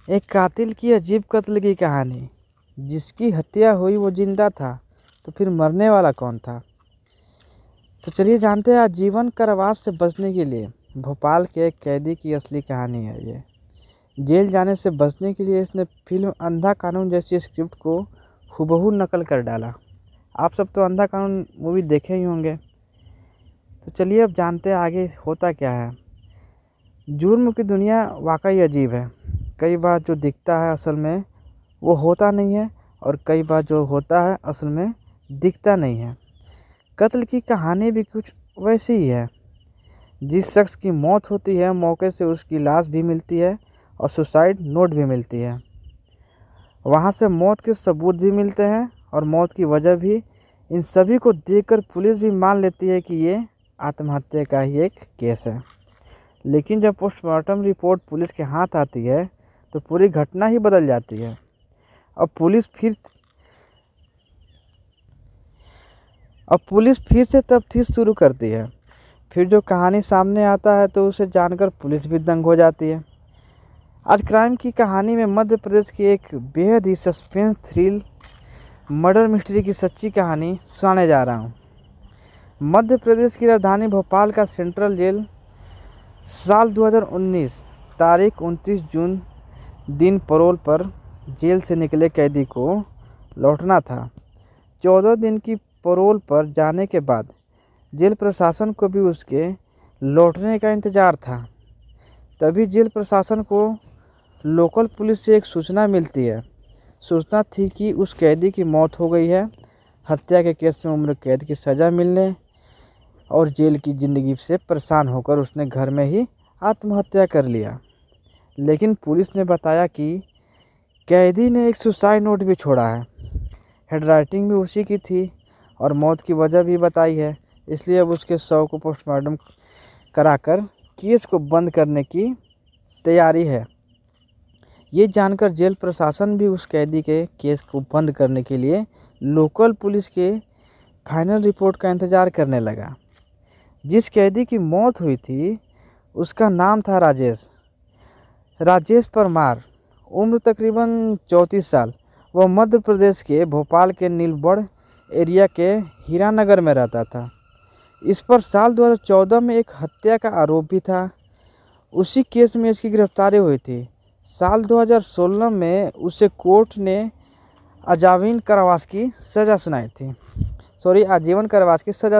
एक कातिल की अजीब कत्ल की कहानी। जिसकी हत्या हुई वो जिंदा था, तो फिर मरने वाला कौन था? तो चलिए जानते हैं आजीवन कारावास से बचने के लिए भोपाल के एक कैदी की असली कहानी है ये। जेल जाने से बचने के लिए इसने फिल्म अंधा कानून जैसी स्क्रिप्ट को हूबहू नकल कर डाला। आप सब तो अंधा कानून मूवी देखे ही होंगे। तो चलिए अब जानते हैं आगे होता क्या है। जुर्म की दुनिया वाकई अजीब है। कई बार जो दिखता है असल में वो होता नहीं है, और कई बार जो होता है असल में दिखता नहीं है। कत्ल की कहानी भी कुछ वैसी ही है। जिस शख्स की मौत होती है मौके से उसकी लाश भी मिलती है और सुसाइड नोट भी मिलती है। वहाँ से मौत के सबूत भी मिलते हैं और मौत की वजह भी। इन सभी को देखकर पुलिस भी मान लेती है कि ये आत्महत्या का ही एक केस है। लेकिन जब पोस्टमार्टम रिपोर्ट पुलिस के हाथ आती है तो पूरी घटना ही बदल जाती है। अब पुलिस फिर से तफ्तीश शुरू करती है। फिर जो कहानी सामने आता है तो उसे जानकर पुलिस भी दंग हो जाती है। आज क्राइम की कहानी में मध्य प्रदेश की एक बेहद ही सस्पेंस थ्रिल मर्डर मिस्ट्री की सच्ची कहानी सुनाने जा रहा हूँ। मध्य प्रदेश की राजधानी भोपाल का सेंट्रल जेल साल 2019 तारीख 29 जून दिन पैरोल पर जेल से निकले कैदी को लौटना था। 14 दिन की पैरोल पर जाने के बाद जेल प्रशासन को भी उसके लौटने का इंतज़ार था। तभी जेल प्रशासन को लोकल पुलिस से एक सूचना मिलती है। सूचना थी कि उस कैदी की मौत हो गई है। हत्या के केस में उम्र कैद की सज़ा मिलने और जेल की ज़िंदगी से परेशान होकर उसने घर में ही आत्महत्या कर लिया। लेकिन पुलिस ने बताया कि कैदी ने एक सुसाइड नोट भी छोड़ा है। हैंडराइटिंग भी उसी की थी और मौत की वजह भी बताई है। इसलिए अब उसके शव को पोस्टमार्टम कराकर केस को बंद करने की तैयारी है। ये जानकर जेल प्रशासन भी उस कैदी के केस को बंद करने के लिए लोकल पुलिस के फाइनल रिपोर्ट का इंतज़ार करने लगा। जिस कैदी की मौत हुई थी उसका नाम था राजेश परमार। उम्र तकरीबन 34 साल। वह मध्य प्रदेश के भोपाल के नीलबढ़ एरिया के हीरानगर में रहता था। इस पर साल 2014 में एक हत्या का आरोप भी था। उसी केस में इसकी गिरफ्तारी हुई थी। साल 2016 में उसे कोर्ट ने आजीवन कारावास की सज़ा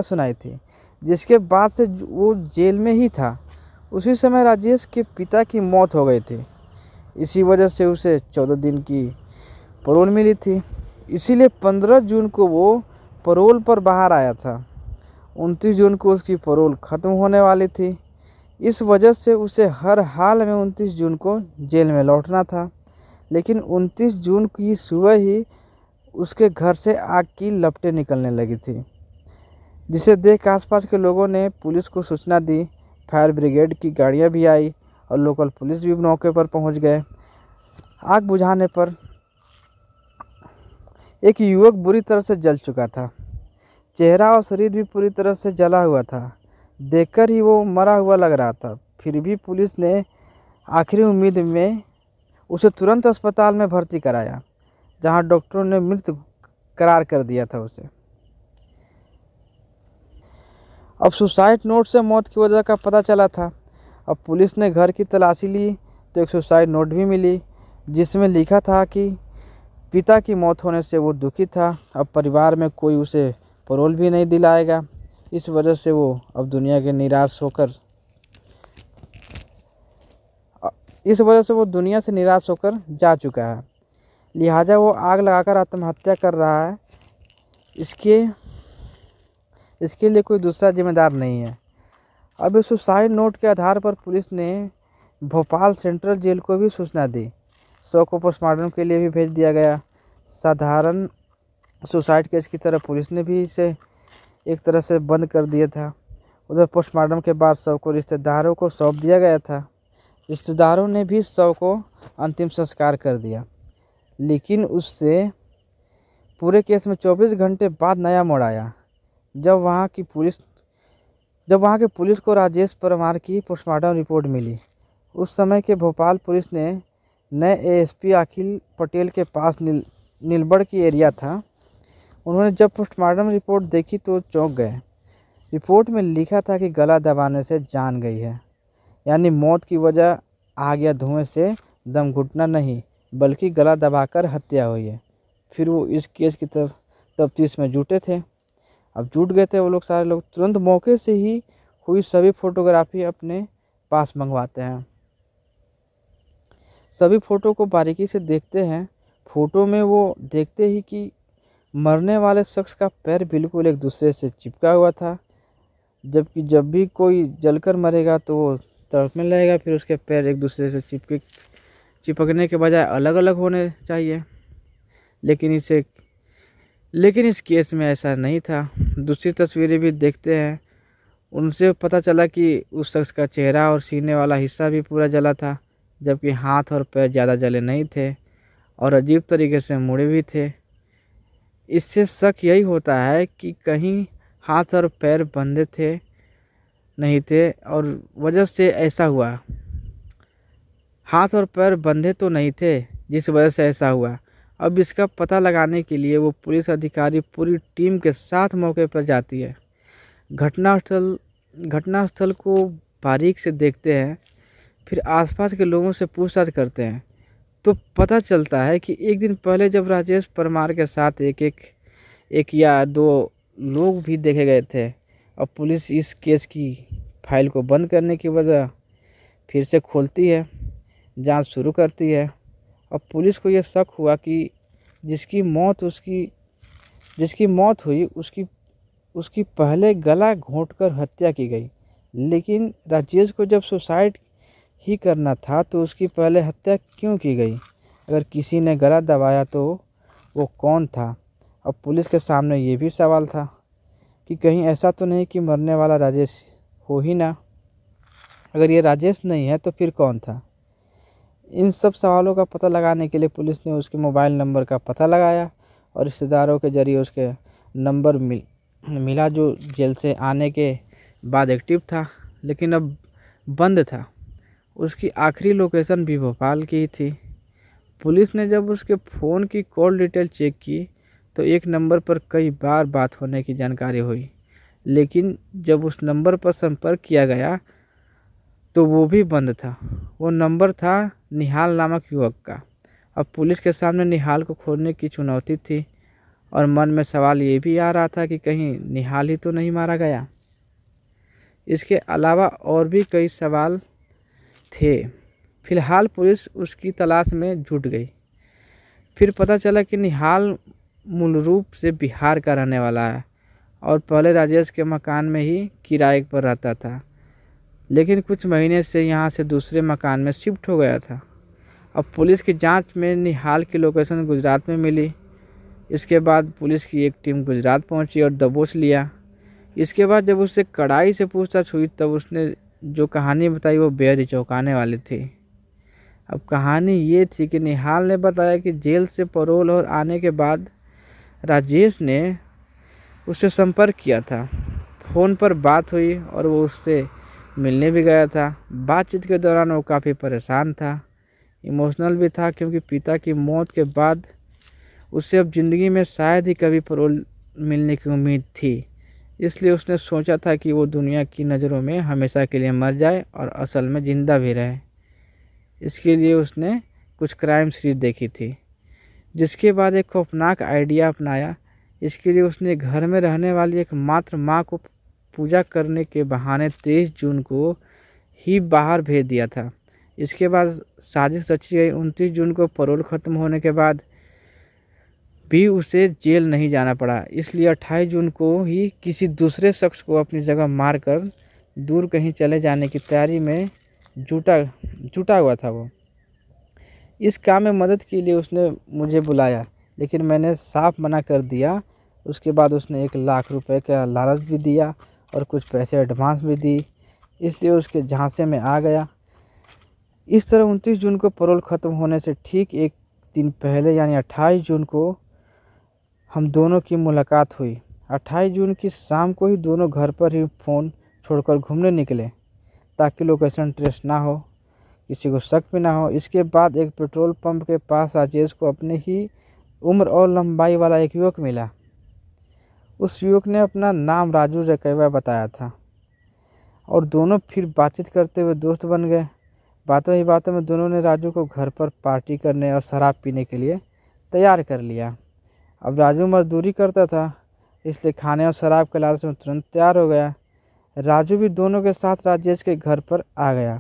सुनाई थी, जिसके बाद से वो जेल में ही था। उसी समय राजेश के पिता की मौत हो गई थी। इसी वजह से उसे 14 दिन की पैरोल मिली थी। इसीलिए 15 जून को वो पैरोल पर बाहर आया था। 29 जून को उसकी पैरोल ख़त्म होने वाली थी। इस वजह से उसे हर हाल में 29 जून को जेल में लौटना था। लेकिन 29 जून की सुबह ही उसके घर से आग की लपटें निकलने लगी थी, जिसे देख आसपास के लोगों ने पुलिस को सूचना दी। फायर ब्रिगेड की गाड़ियां भी आई और लोकल पुलिस भी मौके पर पहुंच गए। आग बुझाने पर एक युवक बुरी तरह से जल चुका था। चेहरा और शरीर भी पूरी तरह से जला हुआ था। देखकर ही वो मरा हुआ लग रहा था। फिर भी पुलिस ने आखिरी उम्मीद में उसे तुरंत अस्पताल में भर्ती कराया, जहां डॉक्टरों ने मृत करार कर दिया था उसे। अब सुसाइड नोट से मौत की वजह का पता चला था। अब पुलिस ने घर की तलाशी ली तो एक सुसाइड नोट भी मिली, जिसमें लिखा था कि पिता की मौत होने से वो दुखी था। अब परिवार में कोई उसे पैरोल भी नहीं दिलाएगा। इस वजह से वो अब दुनिया से निराश होकर जा चुका है। लिहाजा वो आग लगाकर आत्महत्या कर रहा है। इसके लिए कोई दूसरा जिम्मेदार नहीं है। अब इस सुसाइड नोट के आधार पर पुलिस ने भोपाल सेंट्रल जेल को भी सूचना दी। शव को पोस्टमार्टम के लिए भी भेज दिया गया। साधारण सुसाइड केस की तरह पुलिस ने भी इसे एक तरह से बंद कर दिया था। उधर पोस्टमार्टम के बाद शव को रिश्तेदारों को सौंप दिया गया था। रिश्तेदारों ने भी शव को अंतिम संस्कार कर दिया। लेकिन उससे पूरे केस में 24 घंटे बाद नया मोड़ आया, जब वहाँ की पुलिस को राजेश परमार की पोस्टमार्टम रिपोर्ट मिली। उस समय के भोपाल पुलिस ने नए एएसपी अखिल पटेल के पास नीलबड़ की एरिया था। उन्होंने जब पोस्टमार्टम रिपोर्ट देखी तो चौंक गए। रिपोर्ट में लिखा था कि गला दबाने से जान गई है, यानी मौत की वजह आग या धुएं से दम घुटना नहीं, बल्कि गला दबाकर हत्या हुई है। फिर वो इस केस की तफ्तीश में जुटे थे। अब जुट गए थे वो लोग, सारे लोग तुरंत मौके से ही हुई सभी फोटोग्राफी अपने पास मंगवाते हैं। सभी फ़ोटो को बारीकी से देखते हैं। फ़ोटो में वो देखते ही कि मरने वाले शख्स का पैर बिल्कुल एक दूसरे से चिपका हुआ था, जबकि जब भी कोई जलकर मरेगा तो वो तड़पने लगेगा, फिर उसके पैर एक दूसरे से चिपकने के बजाय अलग अलग होने चाहिए। लेकिन इस केस में ऐसा नहीं था। दूसरी तस्वीरें भी देखते हैं, उनसे पता चला कि उस शख्स का चेहरा और सीने वाला हिस्सा भी पूरा जला था, जबकि हाथ और पैर ज़्यादा जले नहीं थे और अजीब तरीके से मुड़े भी थे। इससे शक यही होता है कि कहीं हाथ और पैर बंधे थे नहीं थे और वजह से ऐसा हुआ। हाथ और पैर बंधे तो नहीं थे जिस वजह से ऐसा हुआ। अब इसका पता लगाने के लिए वो पुलिस अधिकारी पूरी टीम के साथ मौके पर जाती है। घटनास्थल को बारीक से देखते हैं, फिर आसपास के लोगों से पूछताछ करते हैं तो पता चलता है कि एक दिन पहले जब राजेश परमार के साथ एक या दो लोग भी देखे गए थे। अब पुलिस इस केस की फाइल को बंद करने की वजह फिर से खोलती है, जांच शुरू करती है। अब पुलिस को यह शक हुआ कि जिसकी मौत हुई उसकी पहले गला घोंटकर हत्या की गई। लेकिन राजेश को जब सुसाइड ही करना था तो उसकी पहले हत्या क्यों की गई? अगर किसी ने गला दबाया तो वो कौन था? अब पुलिस के सामने ये भी सवाल था कि कहीं ऐसा तो नहीं कि मरने वाला राजेश हो ही ना। अगर ये राजेश नहीं है तो फिर कौन था? इन सब सवालों का पता लगाने के लिए पुलिस ने उसके मोबाइल नंबर का पता लगाया और रिश्तेदारों के जरिए उसके नंबर मिला जो जेल से आने के बाद एक्टिव था, लेकिन अब बंद था। उसकी आखिरी लोकेशन भी भोपाल की ही थी। पुलिस ने जब उसके फ़ोन की कॉल डिटेल चेक की तो एक नंबर पर कई बार बात होने की जानकारी हुई, लेकिन जब उस नंबर पर संपर्क किया गया तो वो भी बंद था। वो नंबर था निहाल नामक युवक का। अब पुलिस के सामने निहाल को खोजने की चुनौती थी और मन में सवाल ये भी आ रहा था कि कहीं निहाल ही तो नहीं मारा गया। इसके अलावा और भी कई सवाल थे। फिलहाल पुलिस उसकी तलाश में जुट गई। फिर पता चला कि निहाल मूल रूप से बिहार का रहने वाला है और पहले राजेश के मकान में ही किराए पर रहता था, लेकिन कुछ महीने से यहाँ से दूसरे मकान में शिफ्ट हो गया था। अब पुलिस की जांच में निहाल की लोकेशन गुजरात में मिली। इसके बाद पुलिस की एक टीम गुजरात पहुंची और दबोच लिया। इसके बाद जब उससे कड़ाई से पूछताछ हुई तब उसने जो कहानी बताई वो बेहद ही चौंकाने वाली थी। अब कहानी ये थी कि निहाल ने बताया कि जेल से पैरोल और आने के बाद राजेश ने उससे संपर्क किया था। फ़ोन पर बात हुई और वो उससे मिलने भी गया था। बातचीत के दौरान वो काफ़ी परेशान था, इमोशनल भी था, क्योंकि पिता की मौत के बाद उसे अब ज़िंदगी में शायद ही कभी पैरोल मिलने की उम्मीद थी। इसलिए उसने सोचा था कि वो दुनिया की नज़रों में हमेशा के लिए मर जाए और असल में ज़िंदा भी रहे। इसके लिए उसने कुछ क्राइम सीरीज देखी थी, जिसके बाद एक खौफनाक आइडिया अपनाया। इसके लिए उसने घर में रहने वाली एकमात्र माँ को पूजा करने के बहाने 23 जून को ही बाहर भेज दिया था। इसके बाद साजिश रची गई। 29 जून को पैरोल ख़त्म होने के बाद भी उसे जेल नहीं जाना पड़ा, इसलिए 28 जून को ही किसी दूसरे शख्स को अपनी जगह मारकर दूर कहीं चले जाने की तैयारी में जुटा हुआ था वो। इस काम में मदद के लिए उसने मुझे बुलाया, लेकिन मैंने साफ मना कर दिया। उसके बाद उसने 1 लाख रुपए का लालच भी दिया और कुछ पैसे एडवांस भी दी, इसलिए उसके झांसे में आ गया। इस तरह 29 जून को पैरोल ख़त्म होने से ठीक एक दिन पहले यानी 28 जून को हम दोनों की मुलाकात हुई। 28 जून की शाम को ही दोनों घर पर ही फ़ोन छोड़कर घूमने निकले ताकि लोकेशन ट्रेस ना हो। किसी को शक भी ना हो। इसके बाद एक पेट्रोल पंप के पास राजेश को अपने ही उम्र और लंबाई वाला एक युवक मिला। उस युवक ने अपना नाम राजू रकैया बताया था और दोनों फिर बातचीत करते हुए दोस्त बन गए। बातों ही बातों में दोनों ने राजू को घर पर पार्टी करने और शराब पीने के लिए तैयार कर लिया। अब राजू मजदूरी करता था, इसलिए खाने और शराब के लालच में तुरंत तैयार हो गया। राजू भी दोनों के साथ राजेश के घर पर आ गया।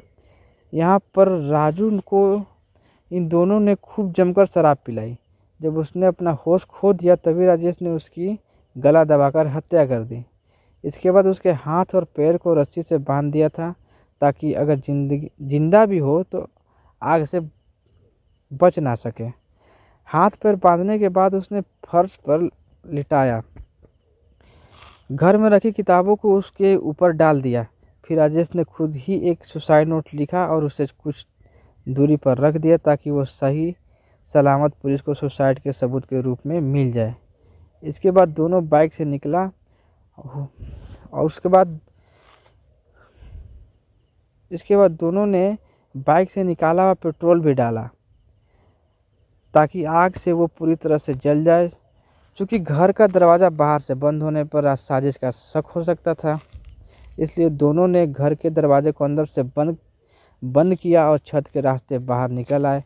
यहाँ पर राजू को इन दोनों ने खूब जमकर शराब पिलाई। जब उसने अपना होश खो दिया तभी राजेश ने उसकी गला दबाकर हत्या कर दी। इसके बाद उसके हाथ और पैर को रस्सी से बांध दिया था ताकि अगर जिंदा भी हो तो आग से बच ना सके। हाथ पैर बांधने के बाद उसने फर्श पर लिटाया, घर में रखी किताबों को उसके ऊपर डाल दिया। फिर राजेश ने खुद ही एक सुसाइड नोट लिखा और उसे कुछ दूरी पर रख दिया ताकि वो सही सलामत पुलिस को सुसाइड के सबूत के रूप में मिल जाए। इसके बाद दोनों बाइक से निकला और इसके बाद दोनों ने बाइक से निकाला और पेट्रोल भी डाला ताकि आग से वो पूरी तरह से जल जाए। चूँकि घर का दरवाज़ा बाहर से बंद होने पर साजिश का शक हो सकता था, इसलिए दोनों ने घर के दरवाजे को अंदर से बंद किया और छत के रास्ते बाहर निकल आए।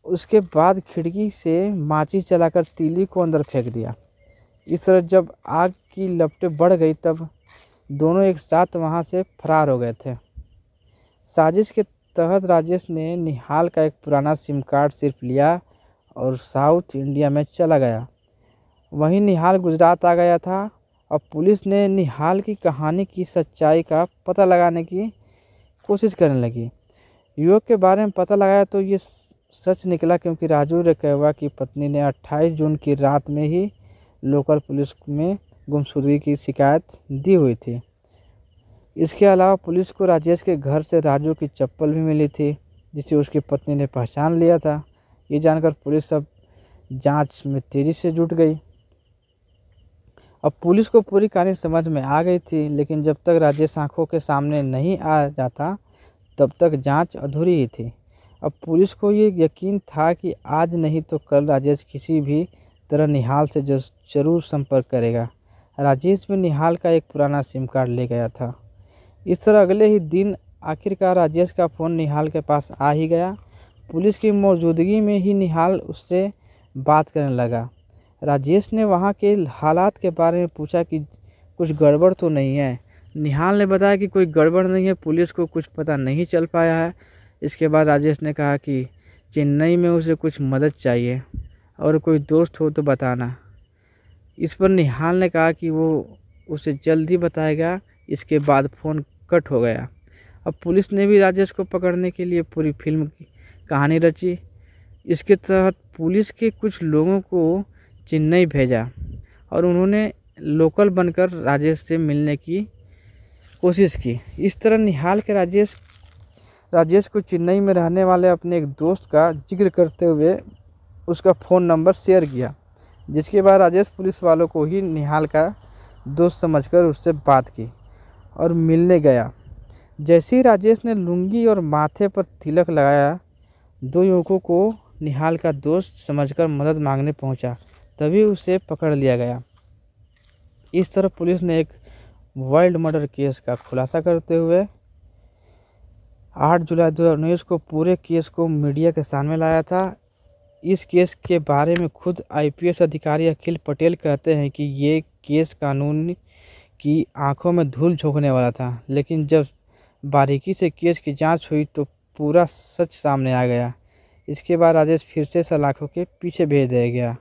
उसके बाद खिड़की से माचिस जलाकर तीली को अंदर फेंक दिया। इस तरह जब आग की लपटें बढ़ गई तब दोनों एक साथ वहां से फरार हो गए थे। साजिश के तहत राजेश ने निहाल का एक पुराना सिम कार्ड सिर्फ लिया और साउथ इंडिया में चला गया। वहीं निहाल गुजरात आ गया था और पुलिस ने निहाल की कहानी की सच्चाई का पता लगाने की कोशिश करने लगी। युवक के बारे में पता लगाया तो ये सच निकला, क्योंकि राजू रकैया की पत्नी ने 28 जून की रात में ही लोकल पुलिस में गुमशुदगी की शिकायत दी हुई थी। इसके अलावा पुलिस को राजेश के घर से राजू की चप्पल भी मिली थी, जिसे उसकी पत्नी ने पहचान लिया था। ये जानकर पुलिस अब जांच में तेजी से जुट गई। अब पुलिस को पूरी कहानी समझ में आ गई थी, लेकिन जब तक राजेश आंखों के सामने नहीं आ जाता तब तक जांच अधूरी ही थी। अब पुलिस को ये यकीन था कि आज नहीं तो कल राजेश किसी भी तरह निहाल से जरूर संपर्क करेगा। राजेश भी निहाल का एक पुराना सिम कार्ड ले गया था। इस तरह अगले ही दिन आखिरकार राजेश का फ़ोन निहाल के पास आ ही गया। पुलिस की मौजूदगी में ही निहाल उससे बात करने लगा। राजेश ने वहाँ के हालात के बारे में पूछा कि कुछ गड़बड़ तो नहीं है। निहाल ने बताया कि कोई गड़बड़ नहीं है, पुलिस को कुछ पता नहीं चल पाया है। इसके बाद राजेश ने कहा कि चेन्नई में उसे कुछ मदद चाहिए और कोई दोस्त हो तो बताना। इस पर निहाल ने कहा कि वो उसे जल्द ही बताएगा। इसके बाद फ़ोन कट हो गया। अब पुलिस ने भी राजेश को पकड़ने के लिए पूरी फिल्म की कहानी रची। इसके तहत पुलिस के कुछ लोगों को चेन्नई भेजा और उन्होंने लोकल बनकर राजेश से मिलने की कोशिश की। इस तरह निहाल के राजेश को चेन्नई में रहने वाले अपने एक दोस्त का जिक्र करते हुए उसका फ़ोन नंबर शेयर किया, जिसके बाद राजेश पुलिस वालों को ही निहाल का दोस्त समझकर उससे बात की और मिलने गया। जैसे ही राजेश ने लुंगी और माथे पर तिलक लगाया, दो युवकों को निहाल का दोस्त समझकर मदद मांगने पहुंचा, तभी उसे पकड़ लिया गया। इस तरह पुलिस ने एक वर्ल्ड मर्डर केस का खुलासा करते हुए 8 जुलाई 2019 को पूरे केस को मीडिया के सामने लाया था। इस केस के बारे में खुद IPS अधिकारी अखिल पटेल कहते हैं कि ये केस कानून की आंखों में धूल झोंकने वाला था, लेकिन जब बारीकी से केस की जांच हुई तो पूरा सच सामने आ गया। इसके बाद राजेश फिर से सलाखों के पीछे भेज दिया गया।